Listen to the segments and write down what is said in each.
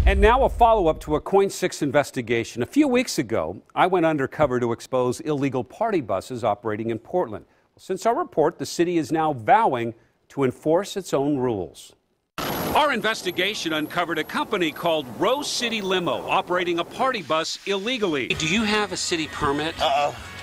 And now a follow-up to a Coin 6 investigation. A few weeks ago, I went undercover to expose illegal party buses operating in Portland. Since our report, the city is now vowing to enforce its own rules. Our investigation uncovered a company called Rose City Limo operating a party bus illegally. Do you have a city permit?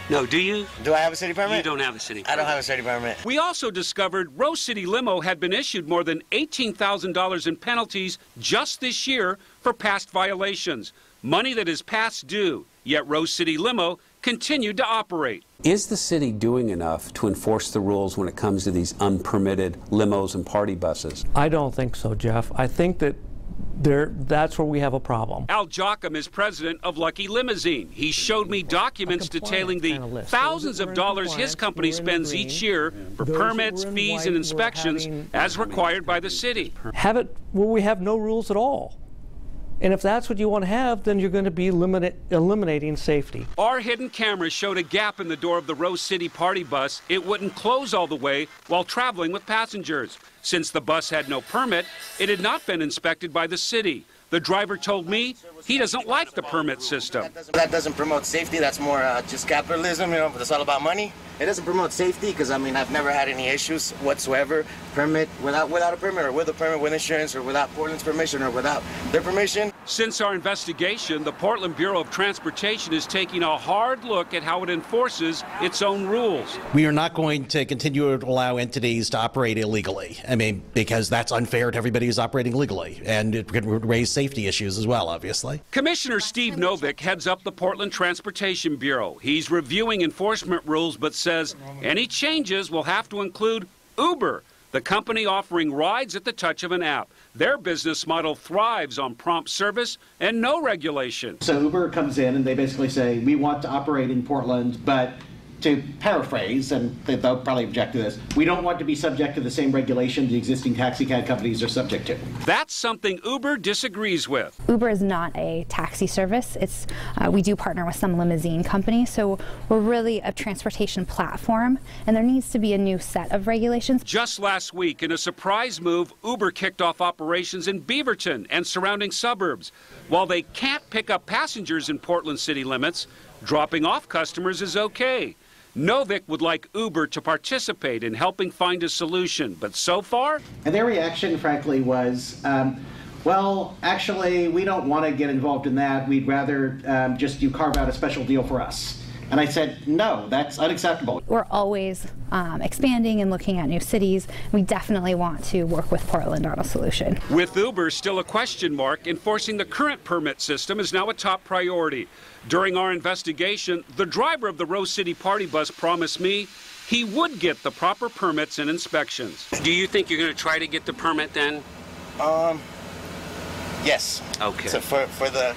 No, do you? Do I have a city permit? You don't have a city permit. I don't have a city permit. We also discovered Rose City Limo had been issued more than $18,000 in penalties just this year for past violations. Money that is past due, yet Rose City Limo continued to operate. Is the city doing enough to enforce the rules when it comes to these unpermitted limos and party buses? I don't think so, Jeff. I think that that's where we have a problem. Al Jocham is president of Lucky Limousine. He showed me documents detailing the thousands of dollars his company spends each year for permits, fees, and inspections as required by the city. Have it where we have no rules at all. And if that's what you want to have, then you're going to be eliminating safety. Our hidden cameras showed a gap in the door of the Rose City party bus. It wouldn't close all the way while traveling with passengers. Since the bus had no permit, it had not been inspected by the city. The driver told me he doesn't like the permit system. That doesn't promote safety. That's more just capitalism, you know, it's all about money. It doesn't promote safety because, I mean, I've never had any issues whatsoever. Permit, without a permit, or with a permit, with insurance, or without Portland's permission, or without their permission. Since our investigation, the Portland Bureau of Transportation is taking a hard look at how it enforces its own rules. We are not going to continue to allow entities to operate illegally. I mean, because that's unfair to everybody who's operating legally, and it could raise safety issues as well, obviously. Commissioner Steve Novick heads up the Portland Transportation Bureau. He's reviewing enforcement rules, but says any changes will have to include Uber, the company offering rides at the touch of an app. Their business model thrives on prompt service and no regulation. So Uber comes in and they basically say, we want to operate in Portland, but to paraphrase, and they'll probably object to this, we don't want to be subject to the same regulations the existing taxi cab companies are subject to. That's something Uber disagrees with. Uber is not a taxi service. We do partner with some limousine companies, so we're really a transportation platform, and there needs to be a new set of regulations. Just last week, in a surprise move, Uber kicked off operations in Beaverton and surrounding suburbs. While they can't pick up passengers in Portland city limits, dropping off customers is okay. Novick would like Uber to participate in helping find a solution, but so far? And their reaction, frankly, was, well, actually, we don't want to get involved in that. We'd rather just you carve out a special deal for us. And I said, no, that's unacceptable. We're always expanding and looking at new cities. We definitely want to work with Portland on a solution. With Uber still a question mark, enforcing the current permit system is now a top priority. During our investigation, the driver of the Rose City party bus promised me he would get the proper permits and inspections. Do you think you're going to try to get the permit then? Yes. Okay. So for the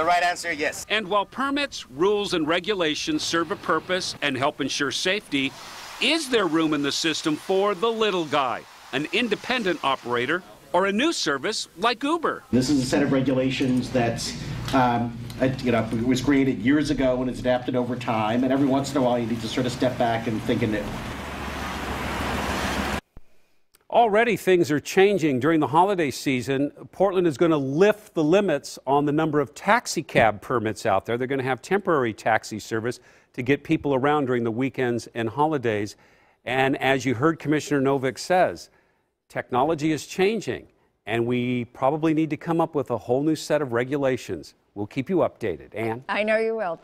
right answer, yes. And while permits, rules, and regulations serve a purpose and help ensure safety, is there room in the system for the little guy, an independent operator, or a new service like Uber? This is a set of regulations that's it was created years ago and it's adapted over time, and every once in a while you need to sort of step back and think anew. Already things are changing. During the holiday season, Portland is going to lift the limits on the number of taxi cab permits out there. They're going to have temporary taxi service to get people around during the weekends and holidays. And as you heard Commissioner Novick says, technology is changing, and we probably need to come up with a whole new set of regulations. We'll keep you updated. Ann? I know you will.